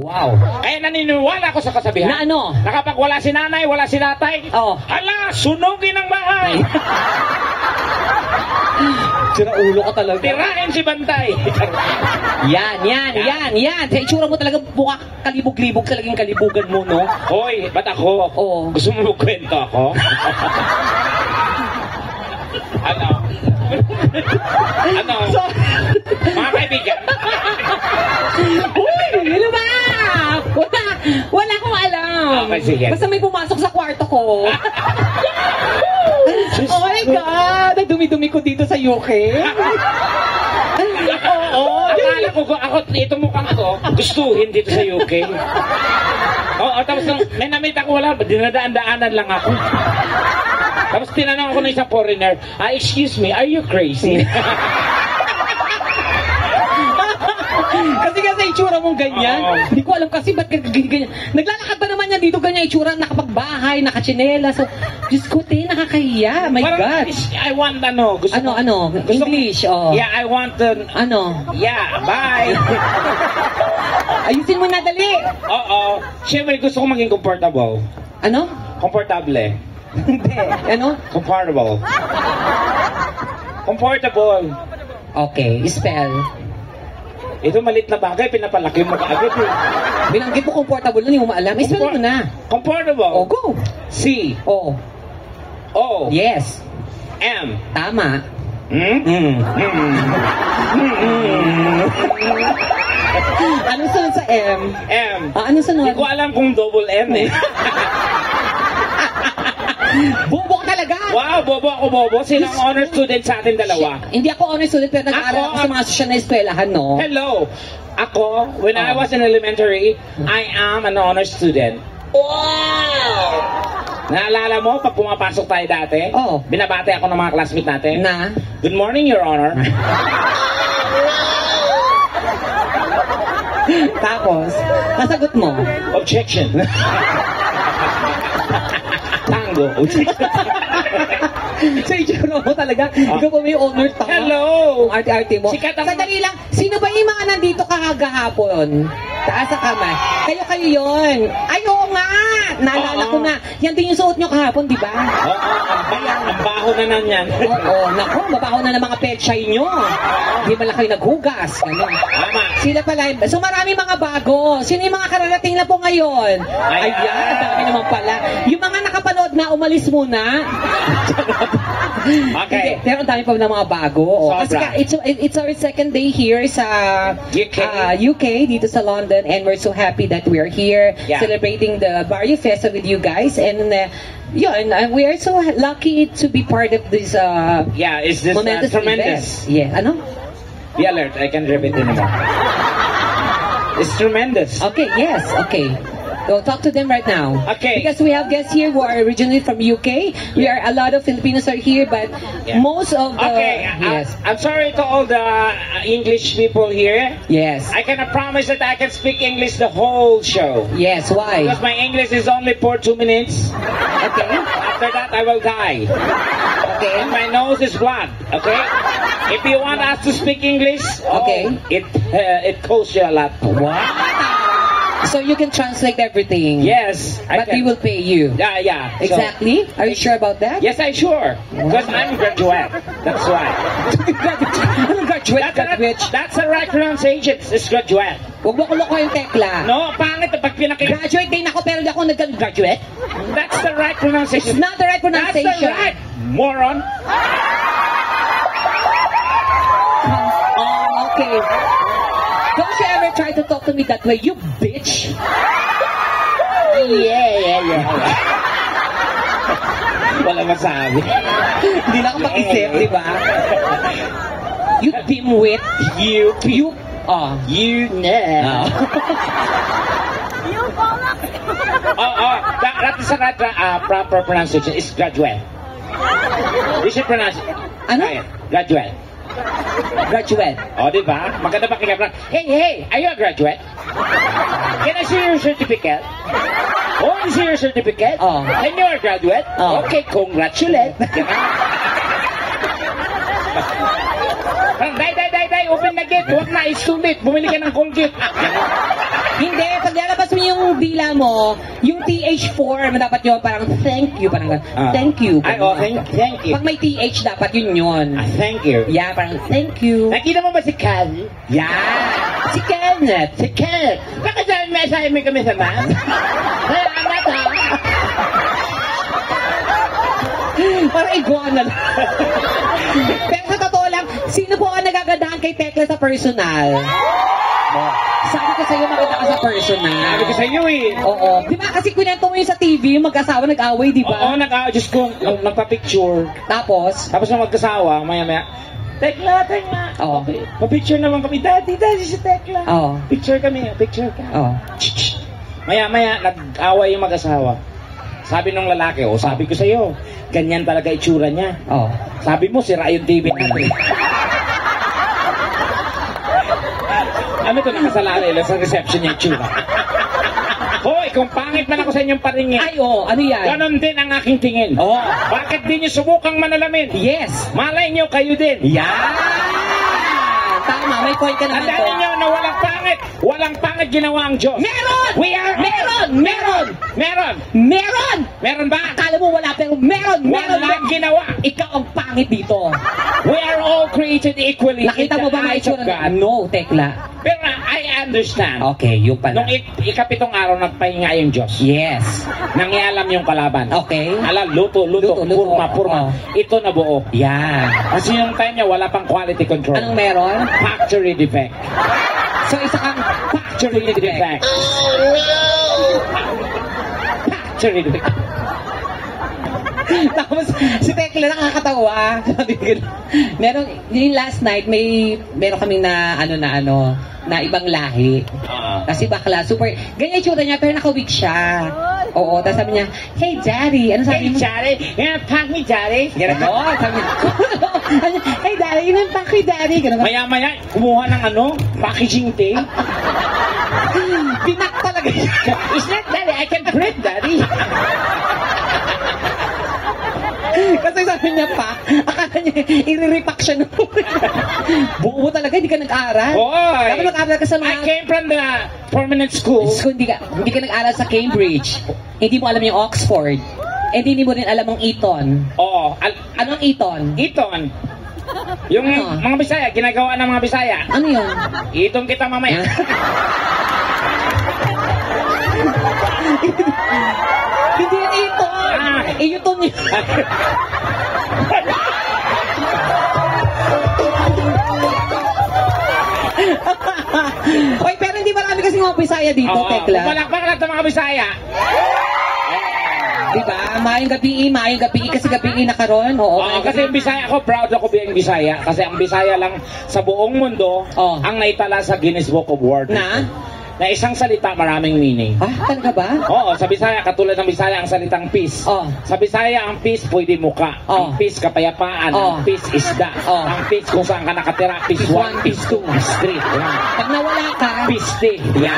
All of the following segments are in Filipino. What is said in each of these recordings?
Wow. Kaya naniniwala ako sa kasabihan. Na ano? Na kapag wala si nanay, wala si tatay, hala, sunugin ang bahay. Sira ulo ka talaga. Tirahin si Bantay. Yan. Sa itsura mo talaga buka kalibog-libog talaga yung kalibugan mo, no? Hoy, ba't ako? Oo. Gusto mo magkwento ako? Ano? Ano? Mga kaibigan? Uy, ano ba? Wala akong alam. Okay, sige. Basta may pumasok sa kwarto ko. Oh my God! Ang dumi-dumi ko dito sa UK. Oo. Akala ko ako, ito mukhang ko, gustuhin dito sa UK. Oo, tapos may namit ako, wala, dinadaan-daanan lang ako. Tapos tinanong ako ng isang foreigner, excuse me, are you crazy? Kasi itsura mong ganyan. Hindi ko alam kasi ba't ganyan. Naglalakad ba naman yan dito ganyan itsura, nakapagbahay, nakachinela. So, Diyos ko, nakakahiya. My God. I want gusto English, oh. Yeah, I want yeah, bye. Ayusin mo na, dali. Oo. Siyempre, gusto ko maging comfortable. Ano? Comfortable. Hindi. Ano? Comfortable. Comfortable. Okay, spell. Ito malit na bagay, pinapalaki mo kaagad eh. Binanggit mo comfortable na, hindi mo maalam. Spell mo na. Comfortable. Oh, go. C. O. O. Yes. M. Tama. Anong sunod sa M? M. Anong sunod? Hindi ko alam kung double M eh. Bobo ka talaga! Wow, bobo. Sino ang honor student sa atin dalawa? Hindi ako honor student pero nag-aaral ako sa mga sosyal na eskwelahan, no? Hello! Ako, when I was in elementary, I am an honor student. Wow! Naalala mo, pag pumapasok tayo dati, binabati ako ng mga classmate natin. Na? Good morning, Your Honor. Tapos, nasagot mo? Objection. Tango. So, itsura mo talaga, ikaw pa may honor tao. Hello! Ang arte-arte mo. Sandali lang, sino ba yung mga nandito kakagahapon? Taas sa kamay. Kayo yun. Ay, oo nga! Naalala ko na. Yan din yung suot nyo kahapon, di ba? Ang baho na yan. Oo, naku, mabaho na ng mga pechay nyo. Hindi man lang kayo naghugas. Ganun. Tama. Sila pala. So, marami mga bago. Sino yung mga kararating na po ngayon? Ayan, ang dami naman pala. Yung mga nakapanood na, umalis muna. Okay. Pero ang dami pa ng mga bago. Kasi it's our second day here sa UK, dito sa London, and we're so happy that we are here celebrating the Barrio Festa with you guys. And we are so lucky to be part of this is this tremendous? Event. Yeah, ano? Be alert, I can repeat it anymore. It's tremendous. Okay, yes, okay. Go talk to them right now. Okay. Because we have guests here who are originally from UK. We are a lot of Filipinos are here, but most of the I'm sorry to all the English people here. Yes. I cannot promise that I can speak English the whole show. Yes, why? Because my English is only for 2 minutes. Okay. After that, I will die. Okay. And my nose is blood. Okay. If you want us to speak English, it costs you a lot. Wow. So you can translate everything. Yes, but we will pay you. Yeah. Exactly. Are you sure about that? Yes, I'm sure. Because I'm a graduate. That's why. Graduate. That's the right pronunciation. It's graduate. Huwag mo kuloko yung tekla. No, pangit pag Graduate din ako pero hindi ako nag-graduate. That's the right pronunciation. It's not the right pronunciation. That's the right, moron. Okay. Don't you ever try to talk to me that way, you bitch? Yeah. Wala masabi. Hindi na ako mag-isip, di ba? You dimwit. You. That is the right proper pronunciation. It's graduate. You should pronounce it. Ano? Graduate. Graduate. Oh, di ba? Maganda pa kaya. Hey, are you a graduate? Can I see your certificate? Oh, I see your certificate? Oh. And you're a graduate? Oh. Okay, congratulate. Day, open na gate. Huwag na, student. Bumili ka ng Colgate. Hindi, pag lalabas mo yung dila mo, yung TH4, dapat yun parang thank you, parang thank you. Ay, oh, thank you. Pag may TH, dapat yun. Thank you. Yeah, parang thank you. Nakita mo ba si Cal? Yeah. Si Kenneth. Si Cal. Bakit dahil may assignment kami sa math? Salamat ha. Parang iguana lang. Pero sa totoo lang, sino po ang nagagandahan kay Tekla sa personal? Sabi ko sa'yo, maganda ka sa personal. Sabi ko sa'yo eh. Oo. Di ba kasi kwento mo yung sa TV, yung mag-asawa nag-away, di ba? Oo, Diyos ko, nagpa-picture. Tapos nung magkasawa, maya-maya, Tekla. Oo. Okay. Pa-picture naman kami. Daddy si Tekla. Oo. Picture kami, picture ka. Oo. Maya-maya, nag-away yung mag-asawa. Sabi nung lalaki, sabi ko sa'yo, ganyan talaga itsura niya. Oo. Sabi mo, sira yung TV natin. Ano to, nakasalalay lang sa reception yung itsura. Hoy, kung pangit man ako sa inyong paringin. Ay, ano yan? Ganon din ang aking tingin. Bakit di nyo subukang manalamin? Yes. Malay nyo, kayo din. Tama, may point ka naman to. Tandaan nyo na walang pangit ginawa ang Diyos. Meron! Meron ba? Akala mo wala, pero meron ginawa. Ikaw ang pangit dito. We are all created equally. Nakita mo ba eyes of God? No, Tekla. Pero I understand. Okay, yung pala. Nung ikapitong araw nagpahinga yung Diyos. Yes. Nangialam yung kalaban. Okay. Luto, purma. Ito na buo. Yan. Kasi yung time niya, wala pang quality control. Anong meron? Factory defect. So, isa kang Factory defect. Factory defect. Tapos, si Tekla nakakatawa. Sabi ko, yung last night, meron kami na ibang lahi. Kasi bakla, super, ganyan yung tsura niya, pero naka-wig siya. Oo, tapos sabi niya, hey, Daddy. Ano sabi mo? Hey, Daddy. Pack me, Daddy. Gano'n. Sabi niya, hey, Daddy, pack me, Daddy. Gano'n. Maya-maya, kumuha ng packaging tape. Pinak talaga siya. It's not, Daddy. I can print, Daddy. Kasi sabi niya pa, akala niya, i-repack siya nung buo talaga, hindi ka nag-aral. Dapat nag-aral ka sa mga... I came from the permanent school. Hindi ka nag-aral sa Cambridge. Hindi mo alam yung Oxford. Hindi mo rin alam ang Eton. Oo. Anong Eton? Eton. Yung mga Bisaya, ginagawa ng mga Bisaya. Ano yun? Eton kita mamaya. Hindi yan Eton. Eton yun. Oy, pero hindi marami kasi mga Bisaya dito, Tekla. Palakpak lang mga Bisaya. Diba? Mayong gabi kasi gabi na karon. Kasi yung Bisaya ako, proud ako biyang Bisaya. Kasi ang Bisaya lang sa buong mundo ang naitala sa Guinness Book of World. Na isang salita, maraming meaning. Talaga ba? Oo, sa Bisaya, katulad ng Bisaya, ang salitang peace. Sa Bisaya, ang peace pwede muka. Ang peace, kapayapaan. Ang peace, isda. Ang peace, kung saan ka nakatira. Peace 1, peace 2, peace 3. Pag nawala ka, peace 3. Yan.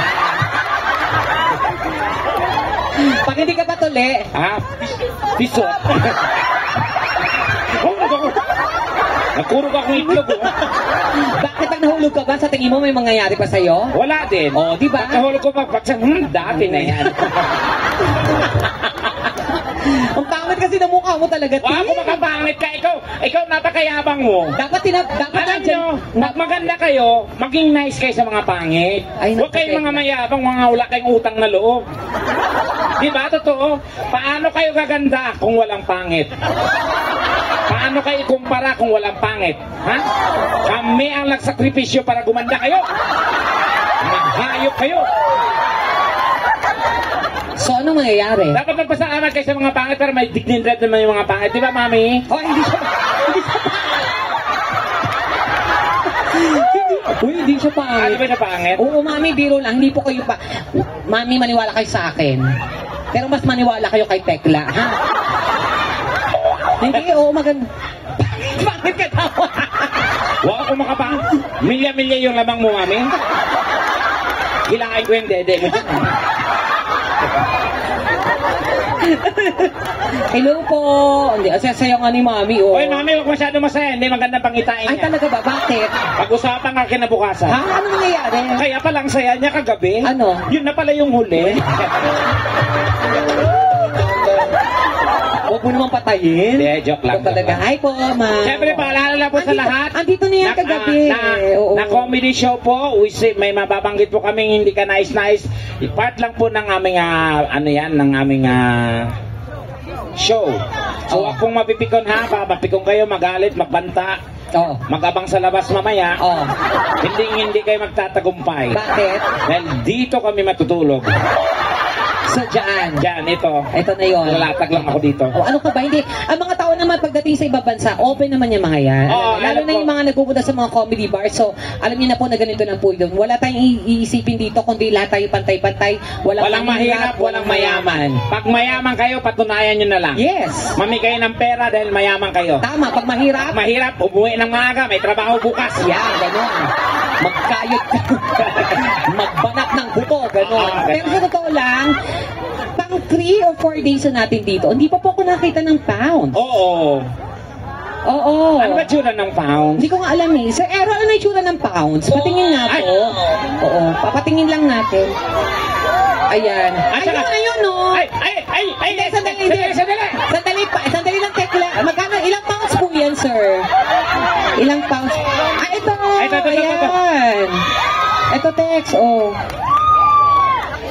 Pag hindi ka patuli, peace 1. Nakurog akong itlog. Bakit pag nahulog ka ba, sa tingin mo may mangyayari pa sa'yo? Wala din. Diba? Pag nahulog ko magpagsan, dati na yan. Ang pangit kasi na mukha mo talaga, Tim. Ako makapangit ka. Ikaw napakayabang mo. Dapat alam nyo, maganda kayo, maging nice kayo sa mga pangit. Huwag kayong mga mayabang, mga wala kayong utang na loob. Diba? Totoo. Paano kayo gaganda kung walang pangit? Paano kayo ikumpara kung walang pangit? Kami ang nagsakripisyo para gumanda kayo. Maghayop kayo. So, anong mangyayari? Dapat magpasalamat kayo sa mga pangit, pero may dignidad naman yung mga pangit. Di ba, Mami? Hindi siya pangit. Di ba na pangit? Oo, Mami, biro lang. Hindi po kayo pa... Mami, maniwala kayo sa akin. Pero mas maniwala kayo kay Tekla, ha? Hindi, maganda. Bakit ka tawa? Huwag ako makapangit. Milya-milya yung lamang mo, Mami. Hilahin ko yung dede mo. Hello po. Hindi, sasayaw nga ni Mami, oh. Oy, Mami, huwag masyado masaya. Hindi maganda pangitain Ay, niya. talaga ba? Bakit? Pag-usapan nga kinabukasan. Ha? Ano nangyayari? Kaya palang saya niya kagabi. Ano? Yun na pala yung huli. Huwag mo naman patayin. Hindi, joke lang. Talaga. Hi po, ma'am. Siyempre, paalala po sa lahat. Andito na yan kagabi. Na comedy show po. May mababanggit po kaming hindi ka nais-nais. Part lang po ng aming, ng aming show. So, wag pong mapipikon ha. Mapipikon kayo, magalit, magbanta. Oo. Mag-abang sa labas mamaya. Oo. Hindi kayo magtatagumpay. Bakit? Dahil dito kami matutulog. So, dyan. Diyan, ito. Ito na yun. Lalatag lang ako dito. O, ano ka ba? Hindi. Ang mga tao naman pagdating sa ibang bansa, open naman yung mga yan. Oo, Lalo na yung mga nagpupunta sa mga comedy bar. So, alam niyo na po na ganito lang po yun. Wala tayong iisipin dito, kundi lahat tayo pantay-pantay. Walang mahirap, walang mayaman. Pag mayaman kayo, patunayan nyo na lang. Yes. Mamigay ng pera dahil mayaman kayo. Tama. Pag mahirap, Mahirap, umuwi ng maaga, may trabaho bukas. yan, gano'n. Magkayot ka. Magbanak ng buto, gano'n. Pero sa totoo lang, pang 3 or 4 days na natin dito, hindi pa po ako nakita ng pound. Oo. Oo. Ano ba tsura ng pound? Hindi ko nga alam eh. Sir Errol, ano yung tsura ng pounds? Patingin nga po. Oo, papatingin lang natin. Ayan. Ayun, no? Ay, Sandali. Sandali lang, tekla. Magkano, ilang pounds po yan, sir? Ilang pounds? Ito. Ayan. Ito, Tex, oh.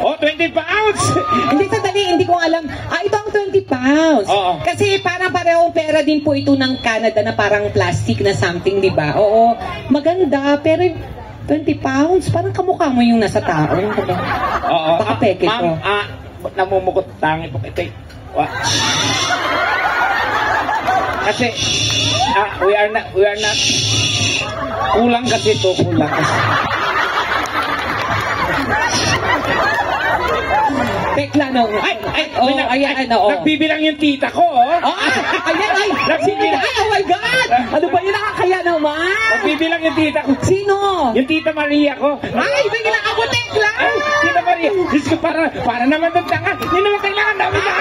Oh, 20 pounds! Hindi, sandali, hindi ko alam. Ito ang 20 pounds. Oo. Kasi parang parehong pera din po ito ng Canada na parang plastic na something, di ba? Oo, maganda, pero 20 pounds, parang kamukha mo yung nasa tao. Oo. Baka peke ko. Ma'am, namumukot tangi po. Kasi, we are not, kulang kasi ito, kulang kasi. Tekla, no? Ayan, oo. Nagbibilang yung tita ko, oh. Ayan, Nagbibilang. oh my God! Ano ba yun? Nakakaya naman! Nagbibilang yung tita ko. Sino? Yung tita Maria ko. Ay, biglang ako, Tekla! Tita Maria. Diyos ko, para naman ng tanga. Hindi naman kailangan namin na.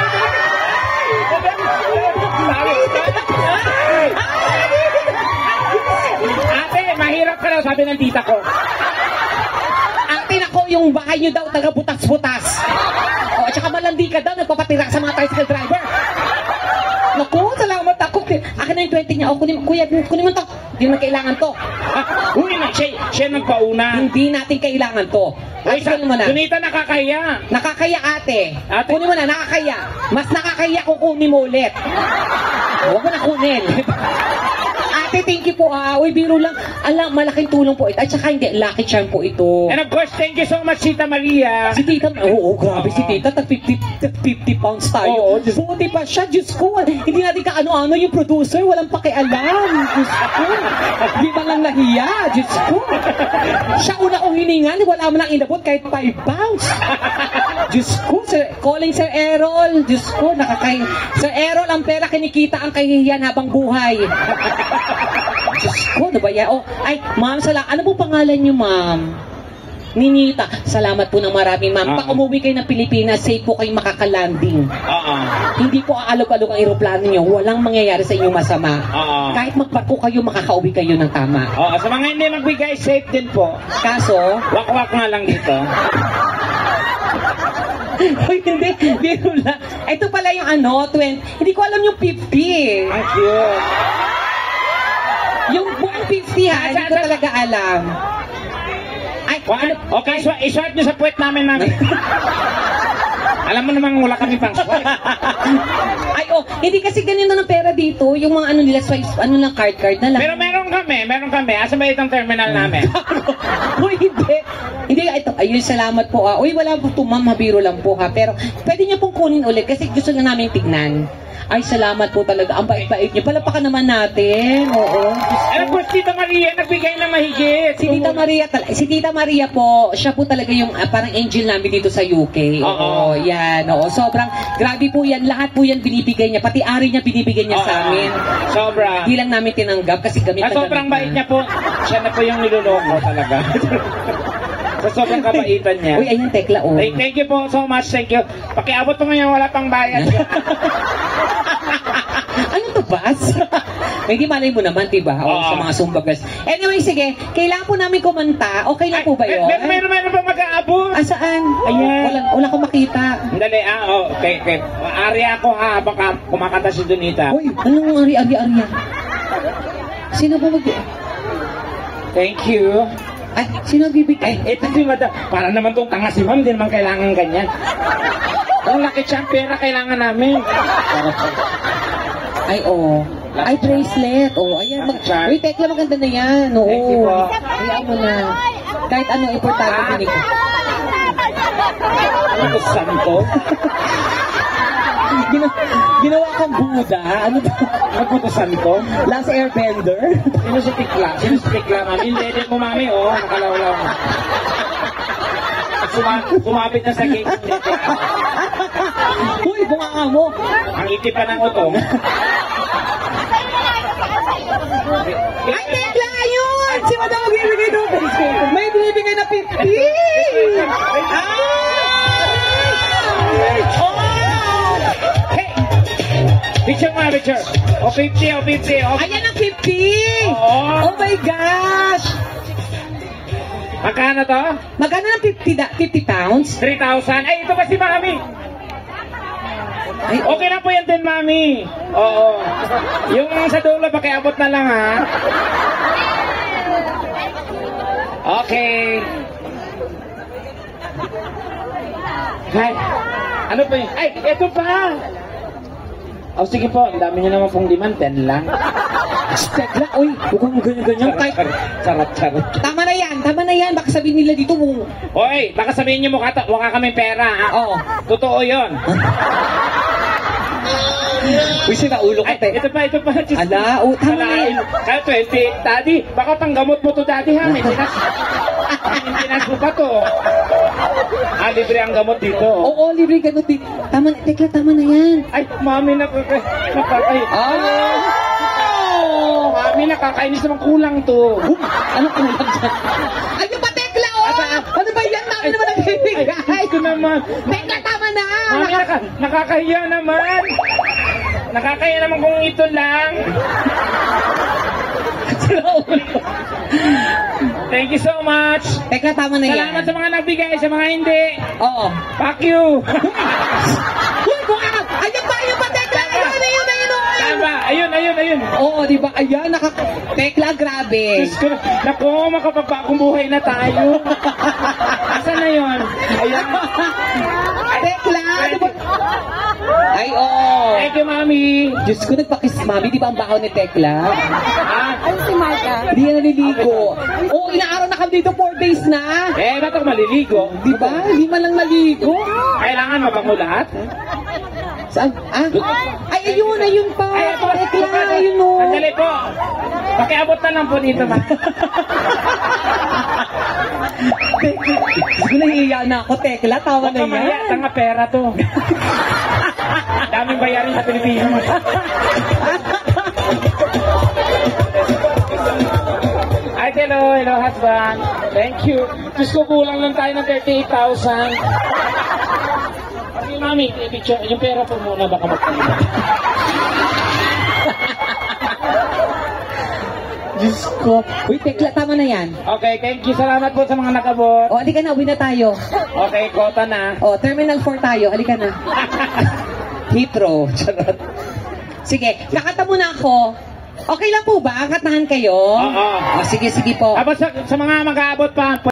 Ate, mahirap ka daw, sabi ng tita ko. Ate, nako, yung bahay nyo daw taga butas-butas. O, at saka malandi ka daw, nagpapatira sa mga tricycle driver. Naku, salamat ako. Akin na yung 20 niya. O, kunin mo to. Hindi naman kailangan to. Uy, siya nagpauna. Hindi natin kailangan to. Uy, kunin mo na. Sunita, nakakahiya. Nakakaya, ate. Ate. Kunin mo na, nakakaya. Mas nakakaya kung kunin mo ulit. Huwag mo na kunin. Ate, thank you po. Uy, biro lang. Alam, malaking tulong po ito. At saka hindi, lucky charm po ito. And of course, thank you so much, Tita Maria. Si Tita, grabe si Tita. Tag 50 pounds tayo. Buti pa siya. Diyos ko, hindi natin kaano-ano yung producer. Walang pakialam. Diyos ko. Di ba lang nahiya? Diyos ko. Siya una kong hiningan. Wala mo lang inabot kahit 5 pounds. Diyos ko. Calling Sir Errol. Diyos ko, Sir Errol, ang pera kinikita ang kahihiyan habang buhay. Diyos ko, ano ba yan? Ma'am, ano po pangalan niyo, ma'am? Ninita. Salamat po ng marami, ma'am. Pag umuwi kayo ng Pilipinas, safe po kayong makakalanding. Hindi po aalog-alog ang aeroplano niyo. Walang mangyayari sa inyong masama. Kahit magparko kayo, makakauwi kayo ng tama. Sa mga hindi magbigay, safe din po. Kaso, wak-wak nga lang dito. Uy, hindi. Biro lang. Ito pala yung 20. Hindi ko alam yung 50. Thank you. Yung buong 50 ha, hindi ko talaga alam. Okay, iswipe nyo sa puwet namin. Alam mo namang wala kami pang swipe. Hindi kasi ganito ng pera dito. Yung mga nila, swipe, lang, card na lang. Pero meron kami. Asa ba itong terminal namin? Uy, hindi. Hindi, ito. Ayun, salamat po. Uy, wala po ito, ma'am. Habiro lang po ha. Pero, pwede niyo pong kunin ulit kasi gusto na namin tignan. Ay, salamat po talaga. Ang bait-bait niyo. Palapakan naman natin. Oo. Ano po, Tita Maria, nagbigay na mahigit. Si Tita Maria po, siya po talaga yung parang angel namin dito sa UK. Oo, yan. Oo, sobrang grabe po yan. Lahat po yan binibigay niya. Pati ari niya binibigay niya sa amin. Sobra. Hindi lang namin tinanggap kasi gamit na gamit sobrang bait niya po. Siya na po yung niloloko talaga. Sa sobrang kabaitan niya. Uy, ayun, Tekla, oh. Thank you po so much, thank you. Pakiabot po ngayon, wala pang bayad. Ano to, Bas? May di malay mo naman, diba? Sa mga Zumba girls. Anyway, sige. Kailangan po namin kumanta. Okay lang po ba yun? Meron pa mag-aabot. Saan? Ayan. Wala ko makita. Dali, okay. Ari ako ha, baka kumakanta si Donita. Uy, anong ari? Sino ba Thank you. Ay, sino bibigay? Ito si Madam. Para naman tong tanga si Ma'am, din naman kailangan ganyan. Ang laki siyang pera kailangan namin. Ay, Ay, bracelet. Ayan. Uy, Tekla, maganda na yan. Oo. Thank you po. Hayaan mo na. Kahit ano, importante din ito. Ano to, santo? Ginawa kang Buddha. Ano to? Ano to, santo? Last Airbender? Sino si Tikla? Mami? Hindi mo, Mami, nakalawlaw. Sumabit na sa gate. Uy, bunganga mo. Ang itip pa ng utong. Ay, Tekla, ayun! Si Madam magbibigay doon. May binibigay na 50! Hey! Picture nga, picture. 50. Ayan ang 50! Oh my gosh! Magkano to? Magkano ng 50 pounds? 3,000. Ay, ito ba si Mami? Ay, okay na po yan din, Mami. Oo. Yung sa dulo, pakiabot na lang, ha? Okay. Ay, ano pa yun? Ay, ito pa! Sige po, ang dami niyo naman pong demand, 10 lang. Tekla, uy, mukhang ganyan-ganyan. Charot. Tama na yan. Baka sabihin nila dito mo. Oy, baka sabihin niyo mukha kaming pera, ha? Oo. Totoo yun. Uy, sinaulo ka, Ito pa. Ala, tama na yan. Kaya 20, Daddy, baka panggamot mo to, Daddy, ha? Maintenance mo pa to. Libre ang gamot dito. Oo, libre ganun din. Tekla, tama na yan. Ay, Mami, Mami, nakakainis naman, kulang to. Ano kulang dyan? Ayun pa, Tekla, Ano ba yan? Mami naman nagbibigay. Ito naman. Tekla, tama na. Mami, nakakahiya naman. Nakakahiya naman kung ito lang. Thank you so much. Tekla, tama na yan. Salamat sa mga nagbigay, sa mga hindi. Oo. Fuck you. Ayun pa, Tekla. Ayun. Oo, di ba? Ayan, Tekla, grabe. Diyos ko, naku, makapagpakong buhay na tayo. Asan na yun? Ayan. Tekla, di ba? Ay, Thank you, Mami. Diyos ko, nagpakis, Mami. Di ba ang bahaw ni Tekla? Ano si Marta? Hindi yan naliligo. Inaaraw na kami dito 4 days na. Ba't ako maliligo? Di ba? Hindi man lang naligo. Kailangan mabango lahat? Saan? Ay, ayun pa. Tekla, ayun o. Sandali po. Pakiabot na lang po dito, ma. Nahihiya na ako, Tekla. Tawa na yan. Tanga pera to. Daming bayarin sa Pilipinas. Ay, hello, husband. Thank you. Diyos ko, kulang lang tayo ng 38,000. Okay, Mami, picture. Yung pera po muna, baka magpapalala. Diyos ko. Uy, Tekla, tama na yan. Okay, thank you. Salamat po sa mga nakabot. Halika na, uwi na tayo. Okay, kota na. Terminal 4 tayo. Halika na. Heathrow. Charot. Sige, kakanta muna ako. Okay lang po ba? Kantahan kayo? Oo. Sige po. Tapos sa mga mag-aabot pa,